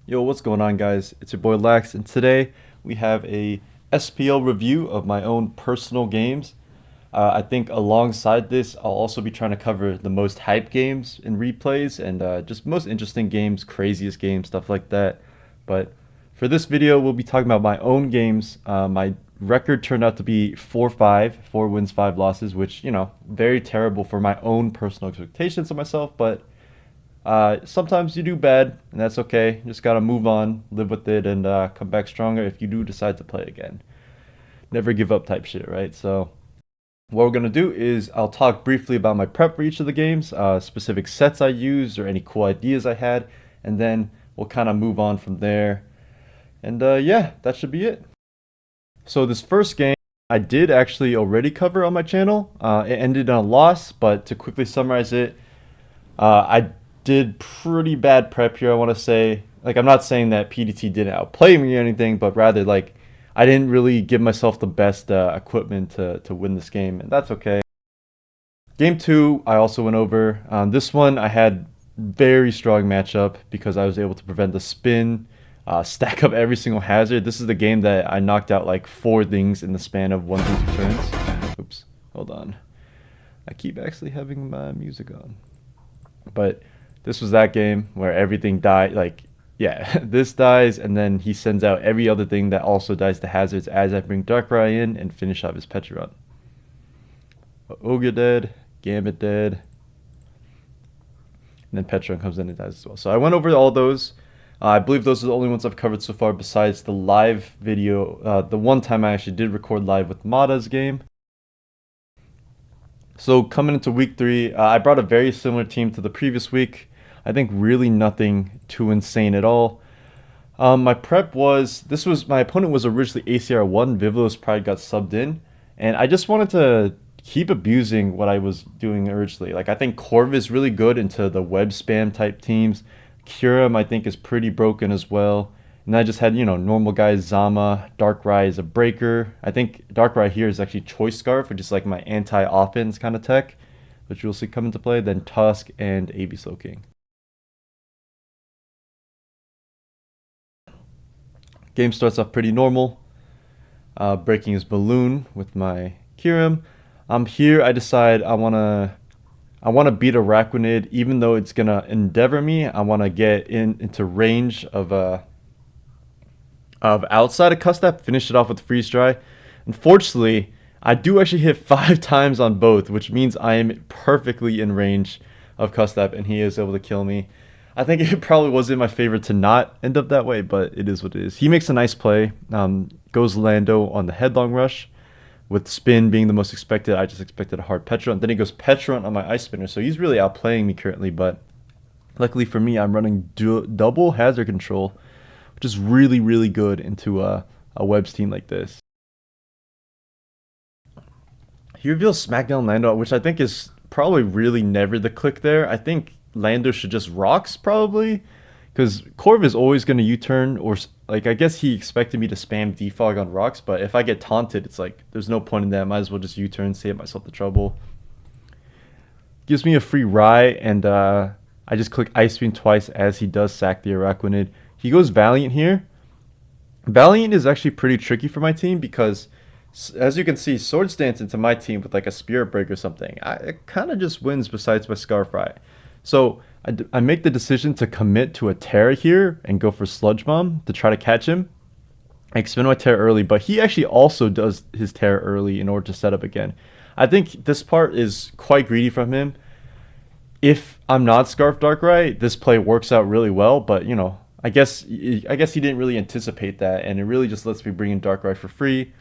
Yo, what's going on, guys? It's your boy Lax, and today we have a SPL review of my own personal games. I think alongside this, I'll also be trying to cover the most hype games and replays and just most interesting games, craziest games, stuff like that. But for this video, we'll be talking about my own games. My record turned out to be 4-5, 4 wins, 5 losses, which, very terrible for my own personal expectations of myself, but sometimes you do bad, and that's okay. You just gotta move on, live with it, and come back stronger if you do decide to play again. Never give up type shit, right? So, what we're gonna do is I'll talk briefly about my prep for each of the games, specific sets I used, or any cool ideas I had, and then we'll kind of move on from there. And yeah, that should be it. So, this first game I did actually already cover on my channel. It ended in a loss, but to quickly summarize it, I did pretty bad prep here, I want to say. Like, I'm not saying that PDT didn't outplay me or anything, but rather, like, I didn't really give myself the best equipment to win this game, and that's okay. Game two, I also went over. This one, I had very strong matchup because I was able to prevent the spin, stack up every single hazard. This is the game that I knocked out like 4 things in the span of 1 to 2 turns. Oops, hold on. I keep actually having my music on. But this was that game where everything died. Like, yeah, this dies, and then he sends out every other thing that also dies to hazards as I bring Darkrai in and finish off his Petra run. Ogre dead, Gambit dead, and then Petra comes in and dies as well. So I went over all those. I believe those are the only ones I've covered so far besides the live video. The one time I actually did record live with Mada's game. So coming into week 3, I brought a very similar team to the previous week. I think really nothing too insane at all. My prep was, my opponent was originally ACR1, Vivlo's Pride got subbed in, and I just wanted to keep abusing what I was doing originally. Like, I think Corv is really good into the web spam type teams. Kyurem, I think, is pretty broken as well. And I just had, normal guys, Zama, Darkrai is a breaker. I think Darkrai here is actually Choice Scarf, which is like my anti-offense kind of tech, which you'll see come into play. Then Tusk and AB Slowking. Game starts off pretty normal. Breaking his balloon with my Kyurem. Here I decide I wanna beat a Araquanid, even though it's gonna endeavor me. I wanna get into range of outside of Custap, finish it off with Freeze Dry. Unfortunately, I do actually hit 5 times on both, which means I am perfectly in range of Custap, and he is able to kill me. I think it probably wasn't my favorite to not end up that way, but it is what it is. He makes a nice play, goes Lando on the Headlong Rush, with spin being the most expected. I just expected a hard Petra, and then he goes Petra on my Ice Spinner, so he's really outplaying me currently, but luckily for me, I'm running double hazard control, which is really, really good into a webs team like this. He reveals Smackdown Lando, which I think is probably really never the click there. I think Lando should just rocks probably, because Corv is always going to U-turn, or like, I guess he expected me to spam defog on rocks, but if I get taunted, it's like there's no point in that. Might as well just U-turn, save myself the trouble. Gives me a free Rye, and I just click Ice Beam twice as he does sack the Araquanid. He goes Valiant here. Valiant is actually pretty tricky for my team because, as you can see, Swords Dance into my team with like a Spirit Break or something. It kind of just wins besides my Scarf Rye. So I make the decision to commit to a Terra here and go for Sludge Bomb to try to catch him. I expend my Terra early, but he actually also does his Terra early in order to set up again. I think this part is quite greedy from him. If I'm not Scarf Darkrai, this play works out really well, but I guess he didn't really anticipate that, and it really just lets me bring in Darkrai for free,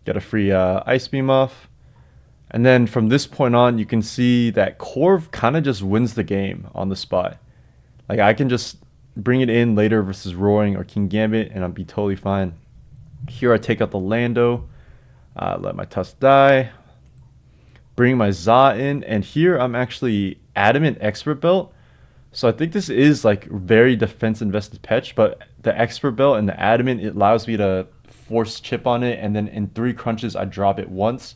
get a free Ice Beam off. And then from this point on, you can see that Corv kind of just wins the game on the spot. Like, I can just bring it in later versus Roaring or King Gambit, and I'll be totally fine. Here I take out the Lando, let my Tusk die, bring my Za in, and here I'm actually Adamant Expert Belt. So I think this is like very defense invested patch, but the Expert Belt and the Adamant, it allows me to force chip on it, and then in 3 crunches I drop it once.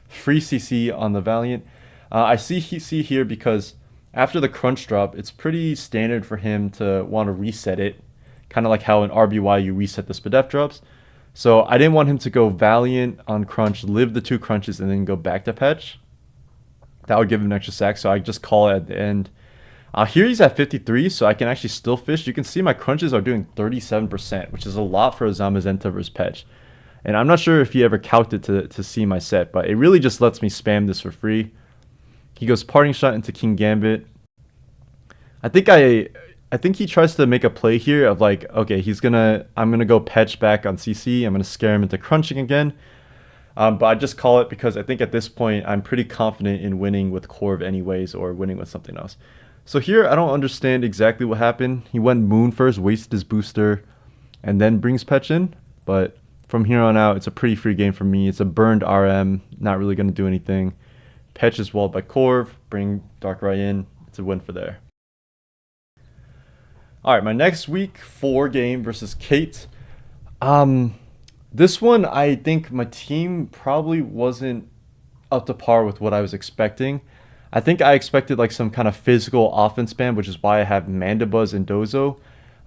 Free CC on the Valiant. I see here because after the crunch drop, it's pretty standard for him to want to reset it, kind of like how in RBY you reset the Spadef drops. So I didn't want him to go Valiant on Crunch, live the 2 crunches, and then go back to Petch. That would give him an extra sack, so I just call it at the end. Here he's at 53, so I can actually still fish. You can see my crunches are doing 37%, which is a lot for a Zamazenta versus Petch. And I'm not sure if he ever calced it to see my set, but it really just lets me spam this for free. He goes Parting Shot into King Gambit. I think he tries to make a play here of like, okay, I'm gonna go Petch back on CC. I'm gonna scare him into crunching again. But I just call it because I think at this point I'm pretty confident in winning with Corv anyways, or winning with something else. So here I don't understand exactly what happened. He went Moon first, wasted his booster, and then brings Petch in. But from here on out, it's a pretty free game for me. It's a burned RM, not really going to do anything. Petch is walled by Corv, bring Darkrai in. It's a win for there. Alright, my next week 4 game versus Kate. This one, I think my team probably wasn't up to par with what I was expecting. I think I expected like some kind of physical offense spam, which is why I have Mandibuzz and Dozo.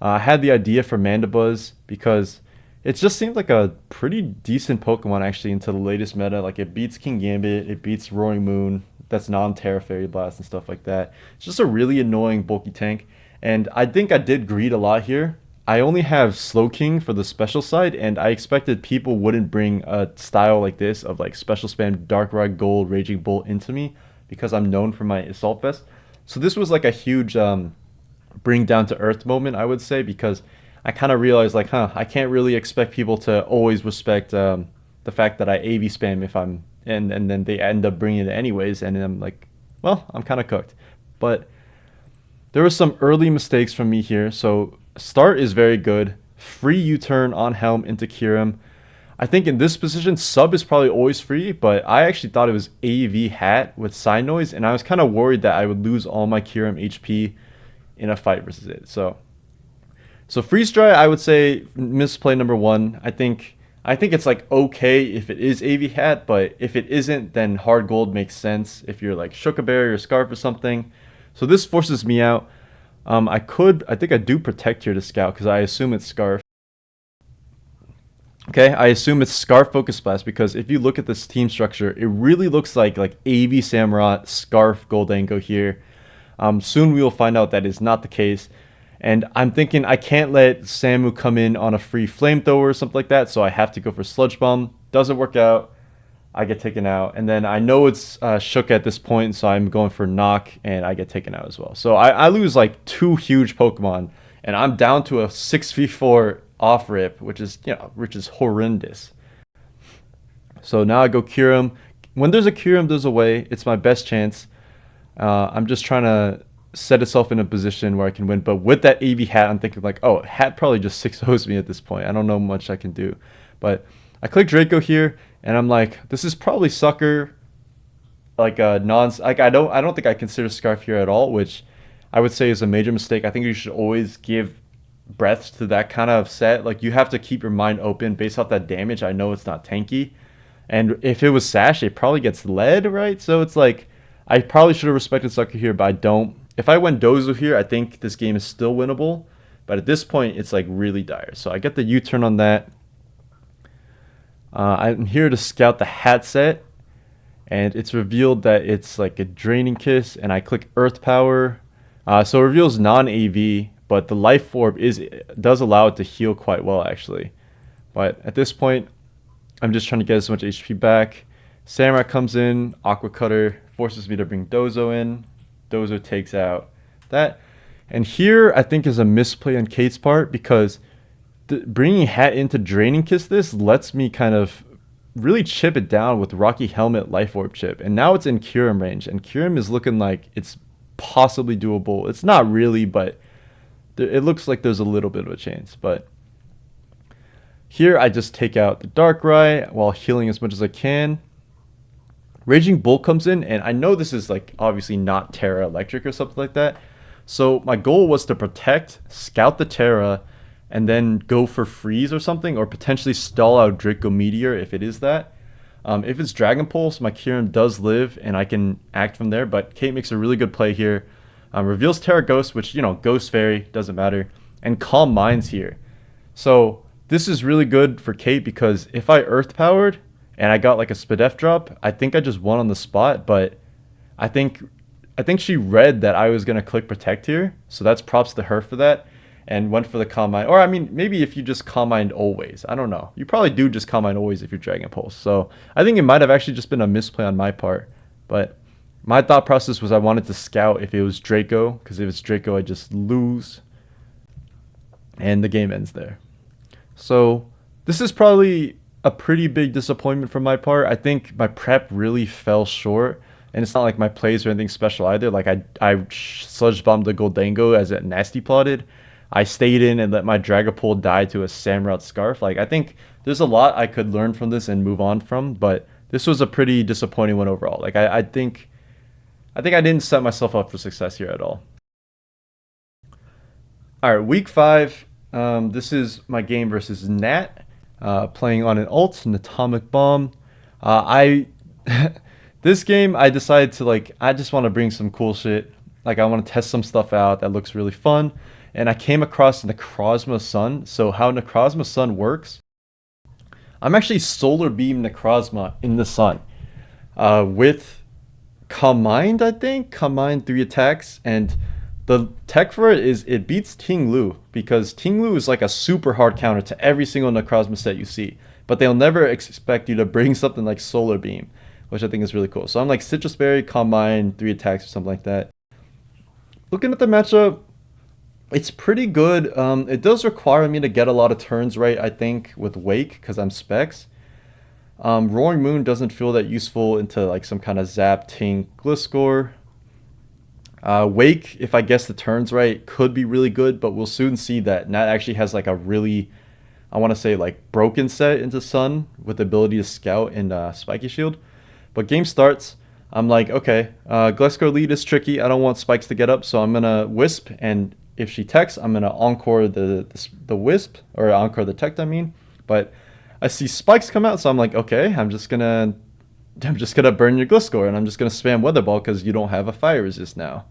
I had the idea for Mandibuzz because it just seemed like a pretty decent Pokemon actually into the latest meta. Like it beats King Gambit, it beats Roaring Moon, that's non-Terra Fairy Blast and stuff like that. It's just a really annoying bulky tank. And I think I did greed a lot here. I only have Slowking for the special side, and I expected people wouldn't bring a style like this of like special spam Darkrai Gold Raging Bolt into me, because I'm known for my Assault Vest. So this was like a huge bring down to earth moment, I would say, because I kind of realized like, I can't really expect people to always respect the fact that I AV spam if I'm, and then they end up bringing it anyways, and I'm like, well, I'm kind of cooked. But there were some early mistakes from me here. So start is very good. Free U-turn on Helm into Kyurem. I think in this position, sub is probably always free, but I actually thought it was AV hat with side noise, and I was kind of worried that I would lose all my Kyurem HP in a fight versus it. So freeze dry, I would say misplay number 1. I think it's like okay if it is AV hat, but if it isn't, then hard gold makes sense if you're like Shukaberry or Scarf or something. So this forces me out. I think I do protect here to scout because I assume it's Scarf. Okay, I assume it's Scarf Focus Blast because if you look at this team structure, it really looks like AV Samurott, Scarf Goldango here. Soon we will find out that is not the case. And I'm thinking I can't let Samu come in on a free Flamethrower or something like that, so I have to go for Sludge Bomb. Doesn't work out. I get taken out. And then I know it's Shook at this point, so I'm going for Knock, and I get taken out as well. So I lose like 2 huge Pokemon, and I'm down to a 6v4 off rip, which is horrendous. So now I go Kyurem. When there's a Kyurem, there's a way. It's my best chance. I'm just trying to set itself in a position where I can win. But with that AV hat, I'm thinking like, oh, hat probably just 6-0s me at this point. I don't know much I can do. But I click Draco here, and I'm like, this is probably sucker. Like I don't think I consider Scarf here at all, which I would say is a major mistake. I think you should always give breaths to that kind of set. Like you have to keep your mind open based off that damage. I know it's not tanky. And if it was Sash, it probably gets lead, right? So it's like, I probably should have respected Sucker here, but I don't. If I went Dozo here, I think this game is still winnable. But at this point, it's like really dire. So I get the U-turn on that. I'm here to scout the hat set. And it's revealed that it's like a Draining Kiss. And I click Earth Power. So it reveals non-AV. But the Life Orb does allow it to heal quite well, actually. But at this point, I'm just trying to get as much HP back. Samurai comes in. Aqua Cutter forces me to bring Dozo in. Dozo takes out that. And here, I think, is a misplay on Kate's part, because bringing Hat into Draining Kiss this lets me kind of really chip it down with Rocky Helmet Life Orb chip. And now it's in Kyurem range. And Kyurem is looking like it's possibly doable. It's not really, but it looks like there's a little bit of a chance. But here, I just take out the Darkrai while healing as much as I can. Raging Bull comes in, and I know this is like obviously not Terra Electric or something like that. So my goal was to protect, scout the Terra, and then go for Freeze or something, or potentially stall out Draco Meteor if it is that. If it's Dragon Pulse, my Kyurem does live, and I can act from there. But Kate makes a really good play here. Reveals Terra Ghost, which, Ghost Fairy, doesn't matter. and Calm Minds here. So this is really good for Kate because if I Earth Powered and I got like a Spadef drop, I think I just won on the spot. But I think I think she read that I was gonna click Protect here, so that's props to her for that, and went for the Calm Mind. Or I mean, maybe if you just Calm Mind always, I don't know. You probably do just Calm Mind always if you're Dragon Pulse. So I think it might have actually just been a misplay on my part, but my thought process was I wanted to scout if it was Draco, because if it's Draco, I just lose, and the game ends there. So this is probably a pretty big disappointment from my part. I think my prep really fell short, and it's not like my plays or anything special either. Like I sludge bombed the Goldango as it nasty plotted. I stayed in and let my Dragapult die to a Samrout Scarf. Like I think there's a lot I could learn from this and move on from, but this was a pretty disappointing one overall. Like I think I didn't set myself up for success here at all. All right, week five. This is my game versus Nat, playing on an ult, an atomic bomb. I this game I decided to like I just want to bring some cool shit. Like I want to test some stuff out that looks really fun, and I came across Necrozma Sun. So how Necrozma Sun works? I'm actually Solar Beam Necrozma in the sun, with Calm Mind, I think. Calm Mind 3 attacks, and the tech for it is it beats Ting Lu, because Ting Lu is like a super hard counter to every single Necrozma set you see, but they'll never expect you to bring something like Solar Beam, which I think is really cool. So I'm like Citrus Berry, Calm Mind, 3 attacks or something like that. Looking at the matchup, it's pretty good. It does require me to get a lot of turns right, I think, with Wake, because I'm Specs. Roaring Moon doesn't feel that useful into like some kind of Zap, Tink, Gliscor. Wake, if I guess the turns right, could be really good, but we'll soon see that Nat actually has like a really, I want to say like broken set into Sun with the ability to scout and Spiky Shield. But game starts, I'm like, okay, Gliscor lead is tricky. I don't want Spikes to get up, so I'm gonna Wisp, and if she techs, I'm gonna Encore the Wisp, or Encore the tech, I mean. But I see Spikes come out, so I'm like, okay, I'm just gonna burn your Gliscor, and I'm just gonna spam Weather Ball because you don't have a fire resist now.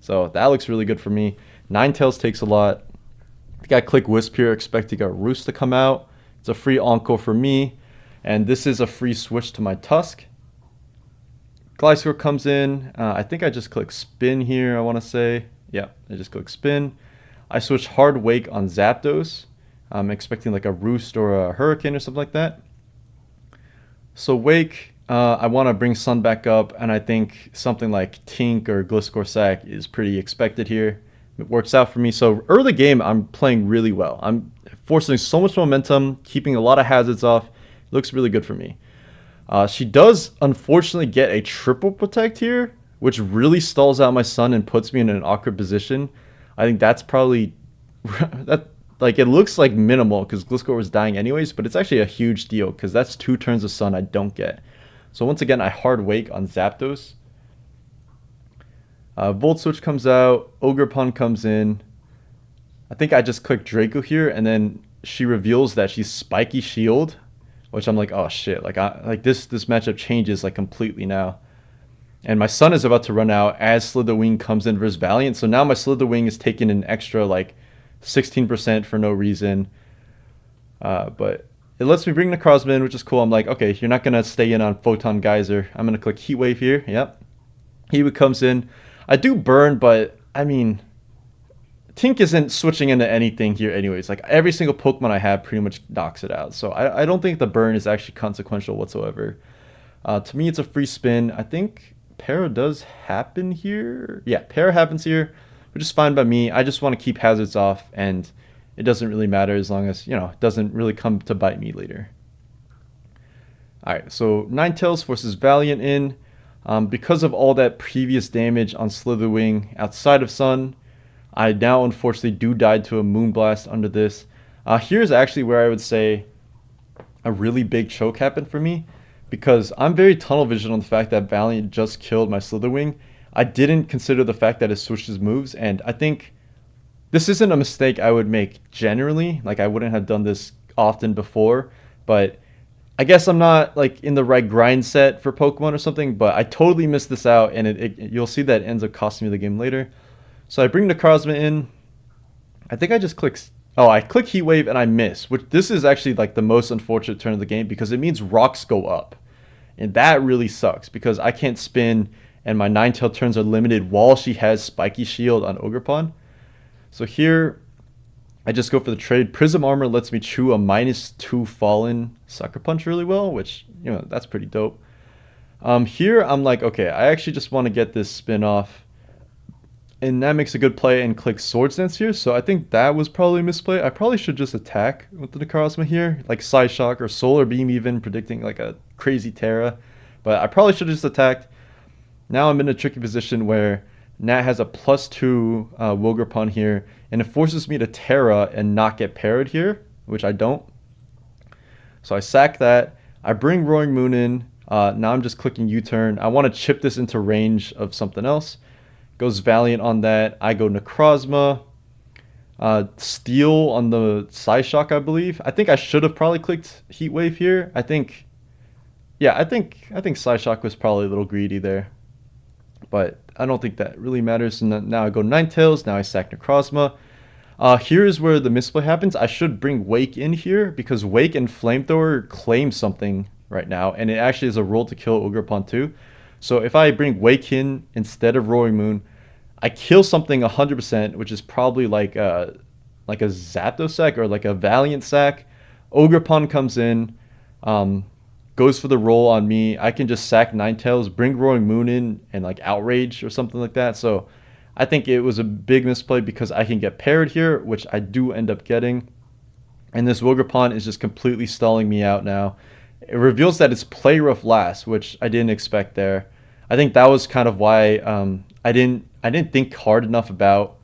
So that looks really good for me. Ninetales takes a lot. I think I click Wisp here, expecting a Roost to come out. It's a free Encore for me, and this is a free switch to my Tusk. Gliscor comes in. I think I just click Spin here, I want to say. Yeah, I just click Spin. I switch Hard Wake on Zapdos. I'm expecting like a Roost or a Hurricane or something like that. So Wake, I want to bring Sun back up, and I think something like Tink or Gliscor Sack is pretty expected here. It works out for me. So early game, I'm playing really well. I'm forcing so much momentum, keeping a lot of hazards off. It looks really good for me. She does unfortunately get a triple protect here, which really stalls out my Sun and puts me in an awkward position. I think that's probably that. Like it looks like minimal because Gliscor was dying anyways, but it's actually a huge deal because that's 2 turns of Sun I don't get. So once again, I Hard Wake on Zapdos. Volt Switch comes out, Ogerpon comes in. I think I just click Draco here, and then she reveals that she's Spiky Shield, which I'm like, oh shit! Like this matchup changes like completely now. And my Sun is about to run out as Slitherwing comes in versus Valiant. So now my Slitherwing is taking an extra like 16% for no reason. But it lets me bring Necrozma in, which is cool. I'm like, okay, you're not going to stay in on Photon Geyser. I'm going to click Heat Wave here. Yep. Heat Wave comes in. I do burn, but I mean, Tink isn't switching into anything here anyways. Like every single Pokemon I have pretty much knocks it out. So I don't think the burn is actually consequential whatsoever. To me, it's a free spin. I think Para does happen here. Yeah, Para happens here, which is fine by me. I just want to keep hazards off, and it doesn't really matter as long as, it doesn't really come to bite me later. Alright, so Ninetales forces Valiant in. Because of all that previous damage on Slitherwing outside of Sun, I now unfortunately do die to a Moonblast under this. Here's actually where I would say a really big choke happened for me, because I'm very tunnel vision on the fact that Valiant just killed my Slitherwing. I didn't consider the fact that it switched his moves, and I think this isn't a mistake I would make generally. Like I wouldn't have done this often before, but I guess I'm not like in the right grind set for Pokemon or something, but I totally missed this out, and you'll see that it ends up costing me the game later. So I bring Necrozma in. I think I just click. Oh, I click Heat Wave and I miss. Which this is actually like the most unfortunate turn of the game because it means rocks go up, and that really sucks because I can't spin and my Ninetale turns are limited while she has Spiky Shield on Ogerpon. So here, I just go for the trade. Prism Armor lets me chew a -2 Fallen Sucker Punch really well, which, you know, that's pretty dope. Here, I'm like, okay, I actually just want to get this spin off. And that makes a good play and click Swords Dance here. So I think that was probably a misplay. I probably should just attack with the Necrozma here. Like Psyshock or Solar Beam even, predicting like a crazy Terra. But I probably should have just attacked. Now I'm in a tricky position where Nat has a +2 Wilgerpon here. And it forces me to Terra and not get parried here, which I don't. So I sack that. I bring Roaring Moon in. Now I'm just clicking U-turn. I want to chip this into range of something else. Goes Valiant on that. I go Necrozma. Steel on the Psyshock, I believe. I think I should have probably clicked Heat Wave here. I think Psyshock was probably a little greedy there. But I don't think that really matters. And now I go Ninetales. Now I sack Necrozma. Here's where the misplay happens. I should bring Wake in here because Wake and Flamethrower claim something right now. And it actually is a roll to kill Ogerpon too. So if I bring Wake in instead of Roaring Moon, I kill something 100%, which is probably like a Zapdos sack or like a Valiant sack. Ogerpon comes in, goes for the roll on me. I can just sack Ninetales, bring Roaring Moon in, and like Outrage or something like that. So I think it was a big misplay because I can get parried here, which I do end up getting. And this Wilgerpon is just completely stalling me out now. It reveals that it's Play Rough last, which I didn't expect there. I think that was kind of why I didn't think hard enough about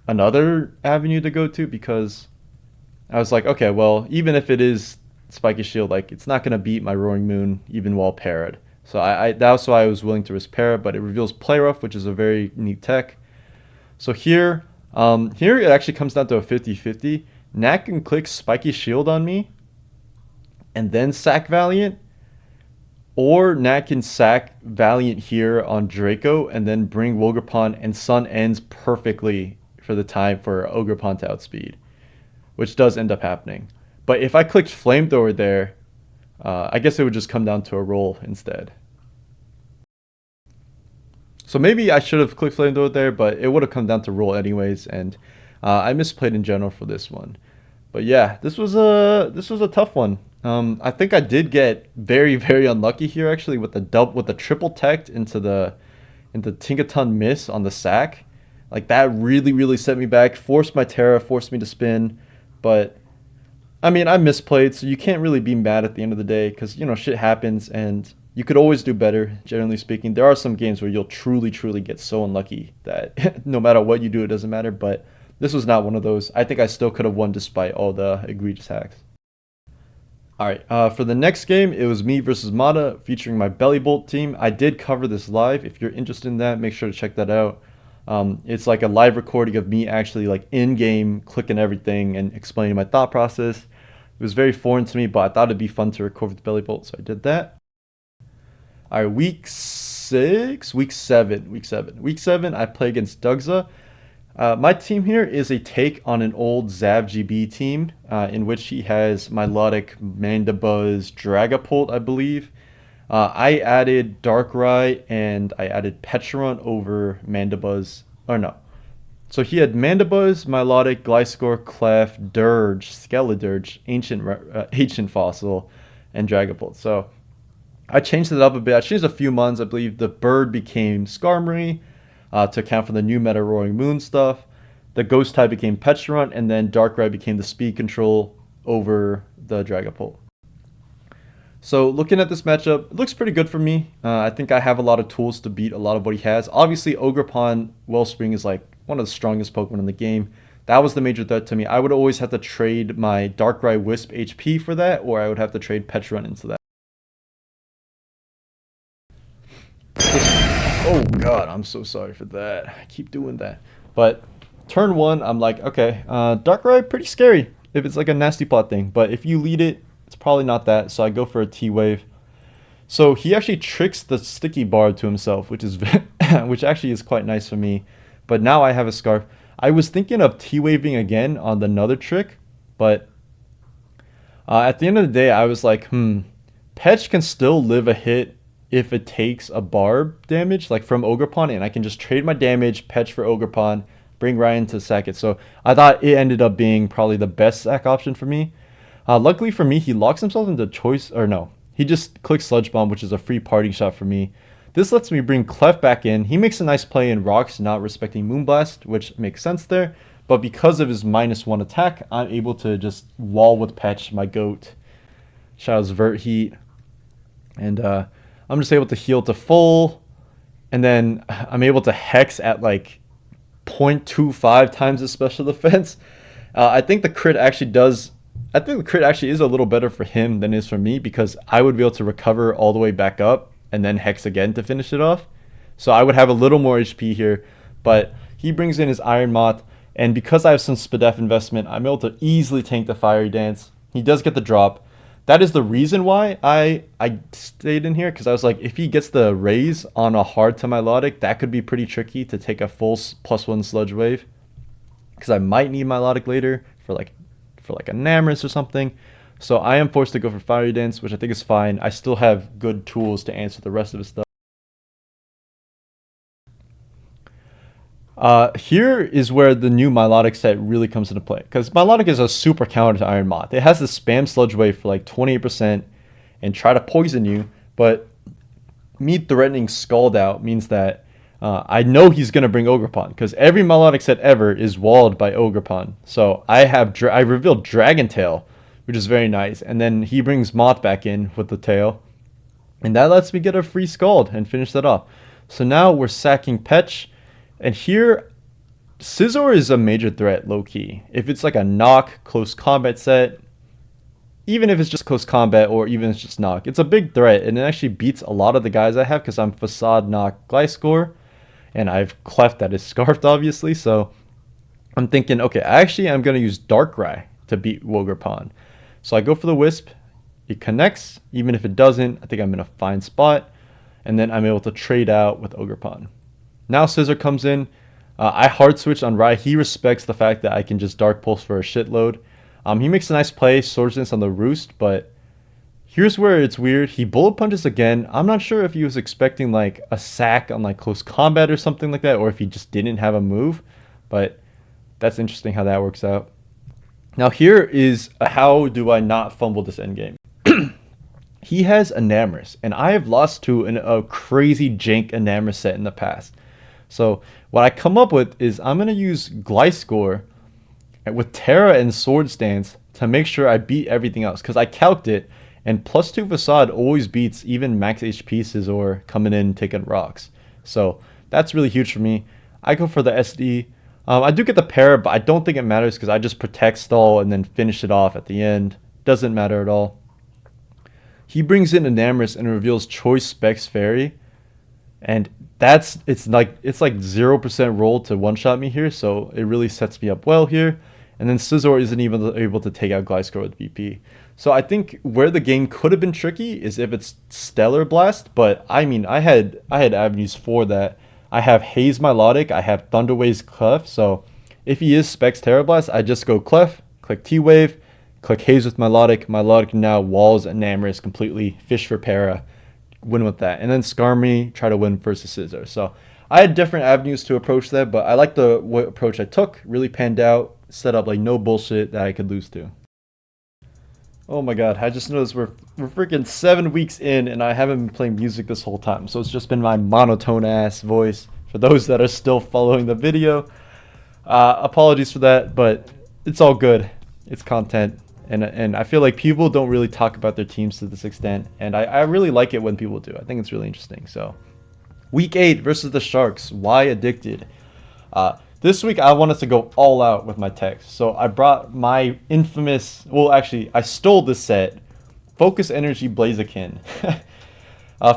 another avenue to go to because I was like, okay, well, even if it is Spiky Shield, like it's not gonna beat my Roaring Moon even while parried. So that's why I was willing to risk parry, but it reveals Play Rough, which is a very neat tech. So here it actually comes down to a 50-50. Nat can click Spiky Shield on me and then sack Valiant, or Nat can sack Valiant here on Draco and then bring Wilgerpon, and Sun ends perfectly for the time for Ogerpon to outspeed, which does end up happening. But if I clicked Flamethrower there, I guess it would just come down to a roll instead. So maybe I should have clicked Flamethrower there, but it would have come down to roll anyways, and I misplayed in general for this one. But yeah, this was a tough one. I think I did get very, very unlucky here actually with the triple tech into Tinkaton miss on the sack. Like that really, really set me back, forced my Terra, forced me to spin. But I mean, I misplayed, so you can't really be mad at the end of the day because, you know, shit happens and you could always do better, generally speaking. There are some games where you'll truly, truly get so unlucky that no matter what you do, it doesn't matter. But this was not one of those. I think I still could have won despite all the egregious hacks. Alright, for the next game, it was me versus Mata featuring my Belly Bolt team. I did cover this live. If you're interested in that, make sure to check that out. It's like a live recording of me actually like in-game clicking everything and explaining my thought process. It was very foreign to me, but I thought it'd be fun to record with Belly Bolt, so I did that. Alright, week 7, I play against Dugza. My team here is a take on an old Zav GB team, in which he has Milotic, Mandibuzz, Dragapult, I believe. I added Darkrai and I added Petron over Mandibuzz. Or no. So he had Mandibuzz, Milotic, Gliscor, Clef, Dirge, Skeledirge, Ancient Fossil, and Dragapult. So I changed it up a bit. I changed a few mons. I believe the bird became Skarmory to account for the new meta Roaring Moon stuff. The ghost type became Petron, and then Darkrai became the speed control over the Dragapult. So looking at this matchup, it looks pretty good for me. I think I have a lot of tools to beat a lot of what he has. Obviously, Ogerpon Wellspring is like one of the strongest Pokemon in the game. That was the major threat to me. I would always have to trade my Darkrai Wisp HP for that, or I would have to trade Petron into that. Oh god, I'm so sorry for that. I keep doing that. But turn 1, I'm like, okay, Darkrai, pretty scary if it's like a nasty plot thing. But if you lead it, it's probably not that. So I go for a T-Wave. So he actually tricks the Sticky Barb to himself, which actually is quite nice for me. But now I have a Scarf. I was thinking of T-waving again on another trick, but at the end of the day, I was like, Petch can still live a hit if it takes a barb damage, like from Ogerpon, and I can just trade my damage, Petch for Ogerpon, bring Ryan to sack it. So I thought it ended up being probably the best sack option for me. Luckily for me, he locks himself into choice, or no, he just clicks Sludge Bomb, which is a free parting shot for me. This lets me bring Clef back in. He makes a nice play in Rocks, not respecting Moonblast, which makes sense there. But because of his -1 attack, I'm able to just wall with Petch, my goat. Shadow's Vert Heat. And I'm just able to heal to full. And then I'm able to Hex at like 0.25 times the special defense. I think the crit actually does... I think the crit actually is a little better for him than it is for me, because I would be able to recover all the way back up and then Hex again to finish it off. So I would have a little more HP here. But he brings in his Iron Moth. And because I have some Spadef investment, I'm able to easily tank the Fiery Dance. He does get the drop. That is the reason why I stayed in here, because I was like, if he gets the raise on a hard to Milotic, that could be pretty tricky to take a full +1 Sludge Wave, because I might need Milotic later for like a Namorous or something. So I am forced to go for Fiery Dance, which I think is fine. I still have good tools to answer the rest of his stuff. Here is where the new Milotic set really comes into play, because Milotic is a super counter to Iron Moth. It has the spam Sludge Wave for like 28% and try to poison you, but me threatening Scald Out means that I know he's going to bring Ogerpon, because every Milotic set ever is walled by Ogerpon. So I revealed Dragon Tail, which is very nice, and then he brings Moth back in with the tail, and that lets me get a free Scald and finish that off. So now we're sacking Petch. And here, Scizor is a major threat, low-key. If it's like a knock, close combat set, even if it's just close combat or even if it's just knock, it's a big threat. And it actually beats a lot of the guys I have, because I'm Facade, Knock, Gliscor. And I've Clef that is Scarfed, obviously. So I'm thinking, okay, actually I'm going to use Darkrai to beat Ogerpon. So I go for the Wisp. It connects. Even if it doesn't, I think I'm in a fine spot. And then I'm able to trade out with Ogerpon. Now Scizor comes in. I hard switch on Rai. He respects the fact that I can just Dark Pulse for a shitload. He makes a nice play, Swords Dance on the Roost, but here's where it's weird. He Bullet Punches again. I'm not sure if he was expecting like a sack on like close combat or something like that, or if he just didn't have a move, but that's interesting how that works out. Now here is how do I not fumble this endgame. He has a Namorous, and I have lost to a crazy jank Namorous set in the past. So what I come up with is I'm going to use Gliscor with Terra and Swords Dance to make sure I beat everything else, because I calced it, and +2 Facade always beats even max HP Scizor coming in taking rocks. So that's really huge for me. I go for the SD. I do get the Para, but I don't think it matters, because I just Protect Stall and then finish it off at the end. Doesn't matter at all. He brings in a Namorous and reveals Choice Specs Fairy. And it's like 0% roll to one-shot me here, so it really sets me up well here. And then Scizor isn't even able to take out Gliscor with BP. So I think where the game could have been tricky is if it's Stellar Blast, but I mean I had avenues for that. I have Haze Milotic, I have Thunder Wave's Clef, so if he is Specs Terra Blast, I just go Clef, click T-Wave, click Haze with Milotic. Milotic now walls and Namorous completely, fish for Para. Win with that, and then Skarmory try to win versus Scizor. So I had different avenues to approach that, but I like the approach I took. Really panned out, set up like no bullshit that I could lose to. Oh my god, I just noticed we're freaking 7 weeks in and I haven't been playing music this whole time, so it's just been my monotone ass voice for those that are still following the video. Apologies for that, but it's all good. It's content. And I feel like people don't really talk about their teams to this extent. And I really like it when people do. I think it's really interesting. So, Week 8 versus the Sharks. Why Addicted? This week, I wanted to go all out with my text. So, I brought my infamous... Well, actually, I stole this set. Focus Energy Blaziken.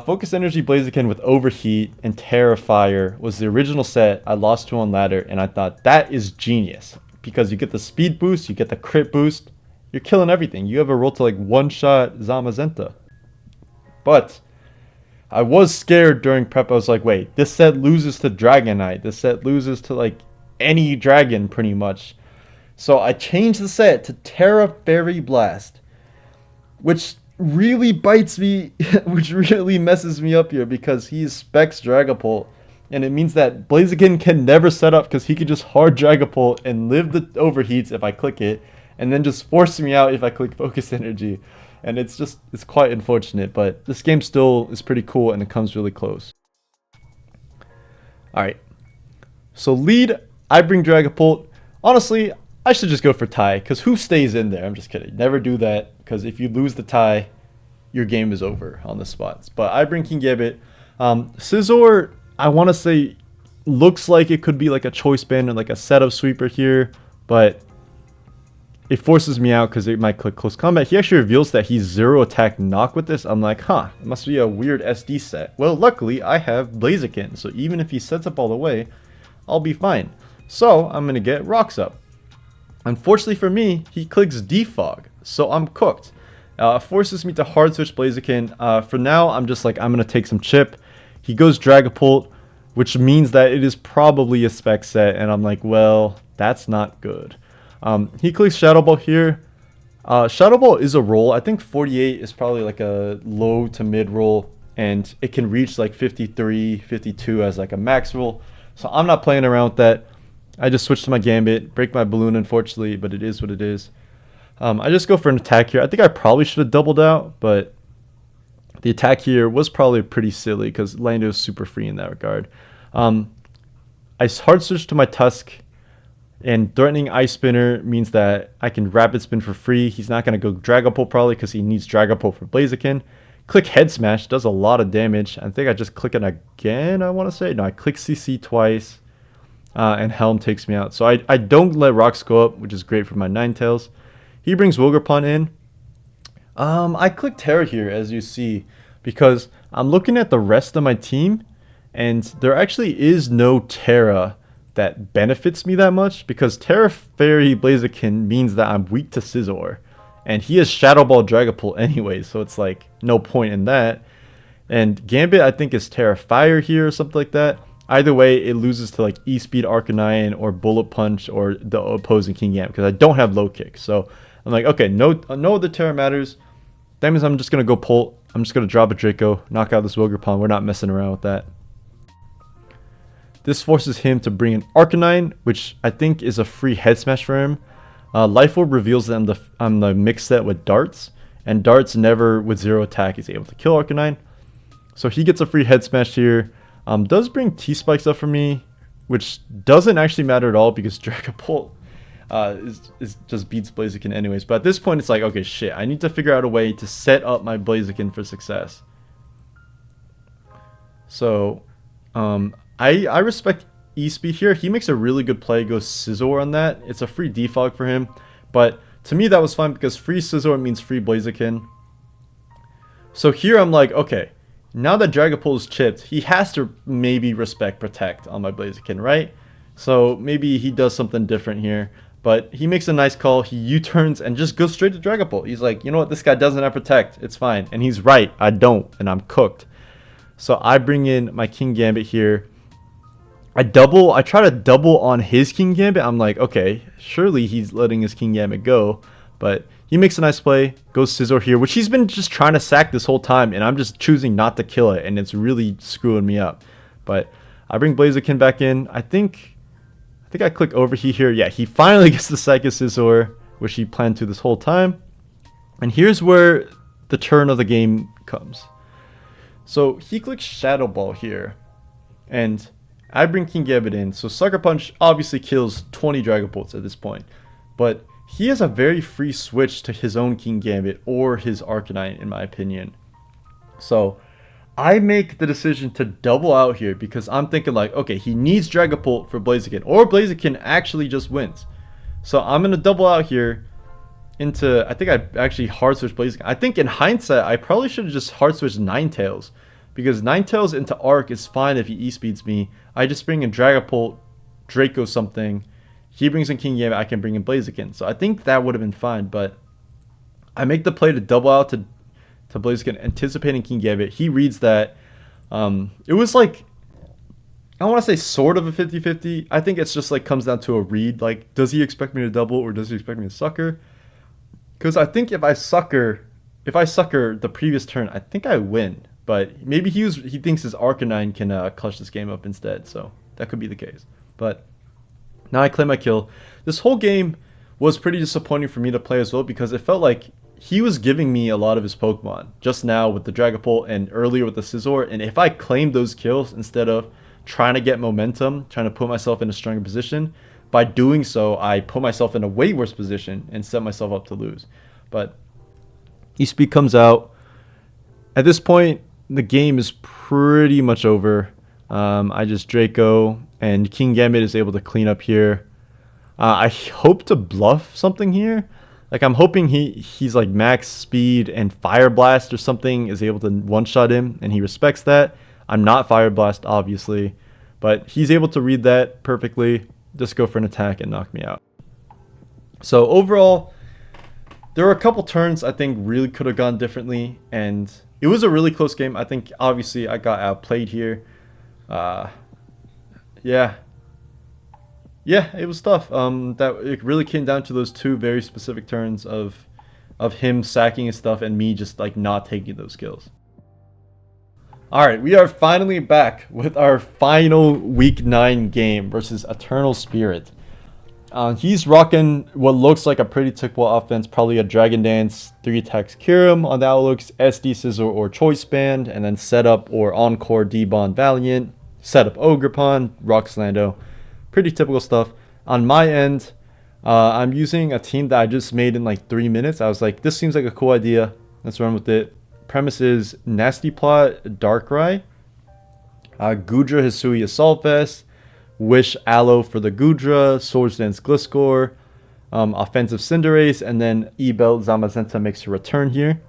Focus Energy Blaziken with Overheat and Terrifier was the original set. I lost to on ladder. And I thought, that is genius. Because you get the speed boost, you get the crit boost. You're killing everything. You have a roll to like one-shot Zamazenta. But I was scared during prep. I was like, wait, this set loses to Dragonite. This set loses to like any dragon pretty much. So I changed the set to Terra Fairy Blast, which really bites me, which really messes me up here because he specs Dragapult, and it means that Blaziken can never set up because he can just hard Dragapult and live the overheats if I click it, and then just force me out if I click Focus Energy. And it's quite unfortunate, but this game still is pretty cool and it comes really close. Alright, so lead, I bring Dragapult. Honestly, I should just go for tie, because who stays in there? I'm just kidding. Never do that, because if you lose the tie, your game is over on the spots. But I bring Kingambit. Scizor, I want to say, looks like it could be like a choice band and like a setup sweeper here, but it forces me out because it might click close combat. He actually reveals that he's 0 attack knock with this. I'm like, huh, it must be a weird SD set. Well, luckily, I have Blaziken, so even if he sets up all the way, I'll be fine. So, I'm going to get Rocks up. Unfortunately for me, he clicks Defog, so I'm cooked. Forces me to hard switch Blaziken. For now, I'm just like, I'm going to take some chip. He goes Dragapult, which means that it is probably a spec set, and I'm like, well, that's not good. He clicks Shadow Ball here. Shadow Ball is a roll. I think 48 is probably like a low to mid roll, and it can reach like 53, 52 as like a max roll. So I'm not playing around with that. I just switch to my Gambit, break my balloon unfortunately, but it is what it is. I just go for an attack here. I think I probably should have doubled out, but the attack here was probably pretty silly because Lando is super free in that regard. I hard switch to my Tusk, and threatening Ice Spinner means that I can Rapid Spin for free. He's not going to go Dragapult probably because he needs Dragapult for Blaziken. Click Head Smash, does a lot of damage. I think I just click it again, I want to say. No, I click CC twice. And Helm takes me out. So I don't let Rocks go up, which is great for my Ninetales. He brings Wilgerpon in. I click Terra here, as you see, because I'm looking at the rest of my team, and there actually is no Terra that benefits me that much, because Terra Fairy Blaziken means that I'm weak to Scizor, and he has Shadow Ball Dragapult anyway, so it's like no point in that. And Gambit, I think, is Terra Fire here or something like that. Either way, it loses to like E-Speed Arcanine or Bullet Punch or the opposing Kingambit because I don't have low kick. So I'm like, okay, no other Terra matters. That means I'm just going to go Pult. I'm just going to drop a Draco, knock out this Wilgerpon. We're not messing around with that. This forces him to bring an Arcanine, which I think is a free Head Smash for him. Life Orb reveals that I'm the mix set with Darts, and Darts never, with 0 attack, is able to kill Arcanine. So he gets a free Head Smash here. Does bring T-Spikes up for me, which doesn't actually matter at all because Dragapult is just beats Blaziken anyways. But at this point, it's like, okay, shit, I need to figure out a way to set up my Blaziken for success. So, I respect E-Speed here. He makes a really good play, goes Scizor on that. It's a free defog for him. But to me, that was fine because free Scizor means free Blaziken. So here I'm like, okay, now that Dragapult is chipped, he has to maybe respect Protect on my Blaziken, right? So maybe he does something different here. But he makes a nice call. He U-turns and just goes straight to Dragapult. He's like, you know what? This guy doesn't have Protect. It's fine. And he's right. I don't. And I'm cooked. So I bring in my Kingambit here. I try to double on his Kingambit. I'm like, okay, surely he's letting his Kingambit go. But he makes a nice play, goes Scizor here, which he's been just trying to sack this whole time, and I'm just choosing not to kill it, and it's really screwing me up. But I bring Blaziken back in. I think I click Overheat here. Yeah, he finally gets the Psychic Scizor, which he planned to this whole time. And here's where the turn of the game comes. So he clicks Shadow Ball here, and I bring Kingambit in. So Sucker Punch obviously kills 20 Dragapults at this point, but he has a very free switch to his own Kingambit or his Arcanine, in my opinion. So I make the decision to double out here because I'm thinking like, okay, he needs Dragapult for Blaziken, or Blaziken actually just wins. So I'm going to double out here into, I think I actually hard switch Blaziken. I think in hindsight, I probably should have just hard switched Ninetales, because Ninetales into Arc is fine if he E-speeds me. I just bring in Dragapult, Draco something. He brings in Kingambit, I can bring in Blaziken. So I think that would have been fine, but I make the play to double out to Blaziken, anticipating Kingambit. He reads that. It was like I want to say sort of a 50-50. I think it's just like comes down to a read. Like, does he expect me to double or does he expect me to sucker? Because I think if I sucker the previous turn, I think I win. But maybe he thinks his Arcanine can clutch this game up instead. So that could be the case. But now I claim my kill. This whole game was pretty disappointing for me to play as well because it felt like he was giving me a lot of his Pokemon just now with the Dragapult and earlier with the Scizor. And if I claimed those kills instead of trying to get momentum, trying to put myself in a stronger position, by doing so, I put myself in a way worse position and set myself up to lose. But E-Speed comes out. At this point, the game is pretty much over. I just Draco, and King Gambit is able to clean up here. I hope to bluff something here. Like, I'm hoping he's like max speed and Fire Blast or something is able to one-shot him, and he respects that. I'm not Fire Blast, obviously, but he's able to read that perfectly. Just go for an attack and knock me out. So overall, there were a couple turns I think really could have gone differently, and it was a really close game. I think obviously I got outplayed here. Yeah, it was tough. That it really came down to those two very specific turns of him sacking his stuff and me just like not taking those kills. All right, we are finally back with our final Week 9 game versus Eternal Spirit. He's rocking what looks like a pretty typical offense, probably a Dragon Dance, 3 attacks Kyurem on the outlooks, SD Scissor or Choice Band, and then setup or Encore D-Bond Valiant, setup Ogerpon, Roxlando. Pretty typical stuff. On my end, I'm using a team that I just made in like 3 minutes. I was like, this seems like a cool idea. Let's run with it. Premise is Nasty Plot, Darkrai, Goodra, Hisui, Assault Vest, Wish, Aloe for the Goodra, Swords Dance, Gliscor, Offensive Cinderace, and then E-Belt, Zamazenta makes a return here.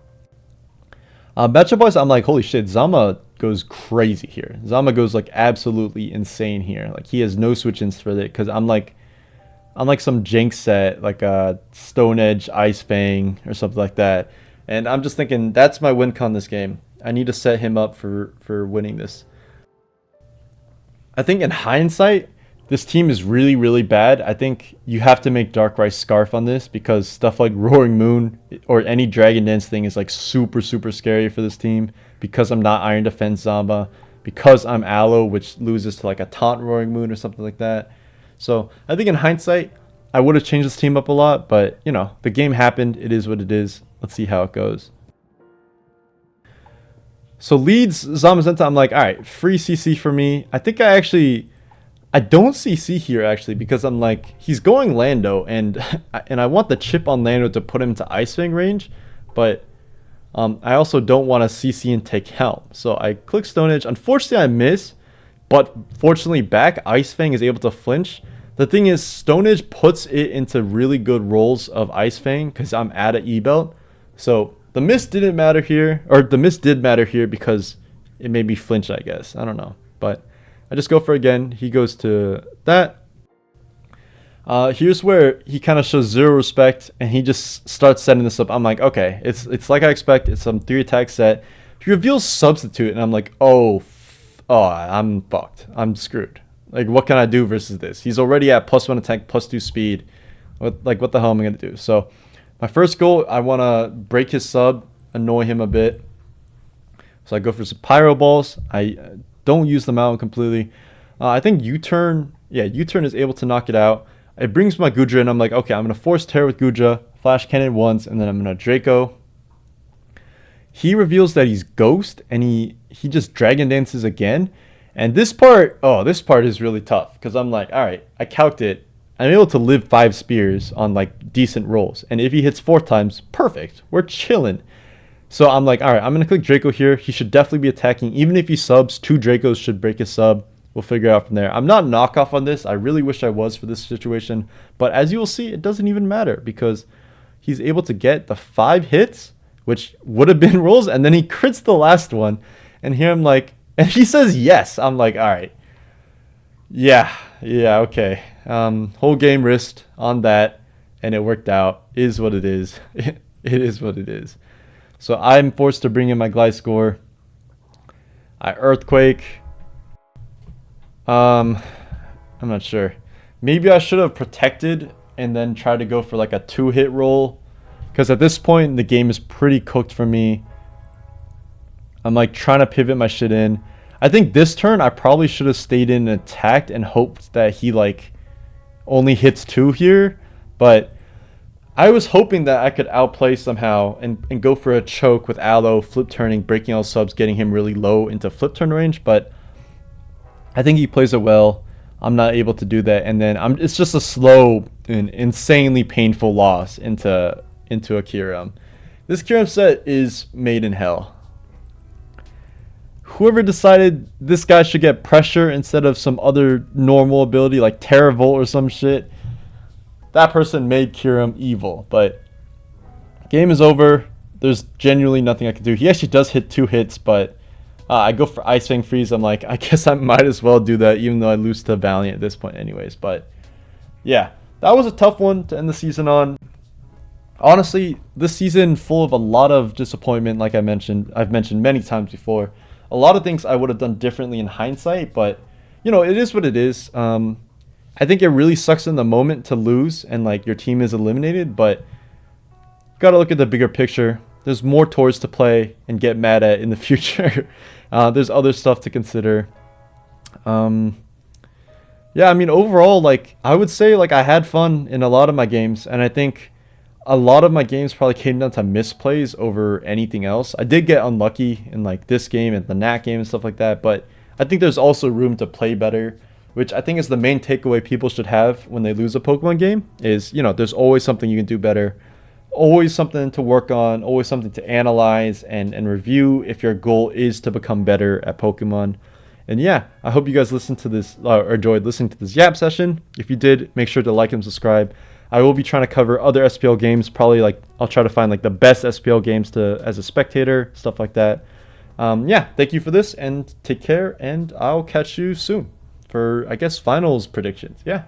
Matchup-wise, I'm like, holy shit, Zama goes crazy here. Zama goes like absolutely insane here. Like, he has no switch-ins for it because I'm like some Jinx set, like a Stone Edge, Ice Fang, or something like that. And I'm just thinking, that's my win con this game. I need to set him up for winning this. I think in hindsight, this team is really, really bad. I think you have to make Darkrai Scarf on this because stuff like Roaring Moon or any Dragon Dance thing is like super, super scary for this team because I'm not Iron Defense Zamba, because I'm Aloe, which loses to like a Taunt Roaring Moon or something like that. So I think in hindsight, I would have changed this team up a lot, but you know, the game happened. It is what it is. Let's see how it goes. So leads Zamazenta, I'm like, all right, free CC for me. I think I don't CC here actually because I'm like, he's going Lando and I want the chip on Lando to put him to Ice Fang range, but I also don't want to CC and take Helm. So I click Stone Edge. Unfortunately, I miss, but fortunately back, Ice Fang is able to flinch. The thing is, Stone Edge puts it into really good rolls of Ice Fang because I'm at an E-Belt. So the miss didn't matter here, or the miss did matter here because it made me flinch, I guess. I don't know. But I just go for it again. He goes to that. Here's where he kind of shows zero respect and he just starts setting this up. I'm like, okay, it's like I expect. It's some 3 attack set. He reveals Substitute and I'm like, oh, I'm fucked. I'm screwed. Like, what can I do versus this? He's already at +1 attack, +2 speed. What the hell am I going to do? So my first goal, I want to break his sub, annoy him a bit. So I go for some Pyro Balls. I don't use them out completely. I think U-Turn is able to knock it out. It brings my Goodra, and I'm like, okay, I'm going to Force Terror with Goodra, Flash Cannon once, and then I'm going to Draco. He reveals that he's Ghost, and he just Dragon Dances again. And this part is really tough, because I'm like, all right, I calced it. I'm able to live 5 spears on like decent rolls. And if he hits 4 times, perfect. We're chilling. So I'm like, all right, I'm going to click Draco here. He should definitely be attacking. Even if he subs, 2 Dracos should break his sub. We'll figure it out from there. I'm not knockoff on this. I really wish I was for this situation. But as you will see, it doesn't even matter because he's able to get the 5 hits, which would have been rolls. And then he crits the last one. And here I'm like, and he says yes. I'm like, all right. Yeah, okay. Whole game risked on that, and it worked out. Is what it is. It is what it is. So I'm forced to bring in my Gliscor. I Earthquake. Um, I'm not sure. Maybe I should have protected and then tried to go for like a two-hit roll. Because at this point, the game is pretty cooked for me. I'm like trying to pivot my shit in. I think this turn I probably should have stayed in and attacked and hoped that he like only hits two here. But I was hoping that I could outplay somehow and go for a choke with Aloe, flip turning, breaking all subs, getting him really low into flip turn range. But I think he plays it well. I'm not able to do that, and then it's just a slow and insanely painful loss into a Kyurem. This Kyurem set is made in hell. Whoever decided this guy should get pressure instead of some other normal ability like Terravolt or some shit, that person made Kyurem evil. But game is over. There's genuinely nothing I can do. He actually does hit two hits, but I go for Ice Fang Freeze. I'm like, I guess I might as well do that, even though I lose to Valiant at this point anyways. But yeah, that was a tough one to end the season on. Honestly, this season full of a lot of disappointment, like I've mentioned many times before. A lot of things I would have done differently in hindsight, but it is what it is. I think it really sucks in the moment to lose and like your team is eliminated, but gotta look at the bigger picture. There's more tours to play and get mad at in the future. There's other stuff to consider. Yeah, I mean, overall, like I would say, like I had fun in a lot of my games, and I think a lot of my games probably came down to misplays over anything else. I did get unlucky in like this game and the Nat game and stuff like that, but I think there's also room to play better, which I think is the main takeaway people should have when they lose a Pokemon game is, there's always something you can do better, always something to work on, always something to analyze and review if your goal is to become better at Pokemon. And yeah, I hope you guys listened to this or enjoyed listening to this Yap session. If you did, make sure to like and subscribe. I will be trying to cover other SPL games. Probably like I'll try to find like the best SPL games to as a spectator, stuff like that. Yeah, thank you for this and take care. And I'll catch you soon for I guess finals predictions. Yeah.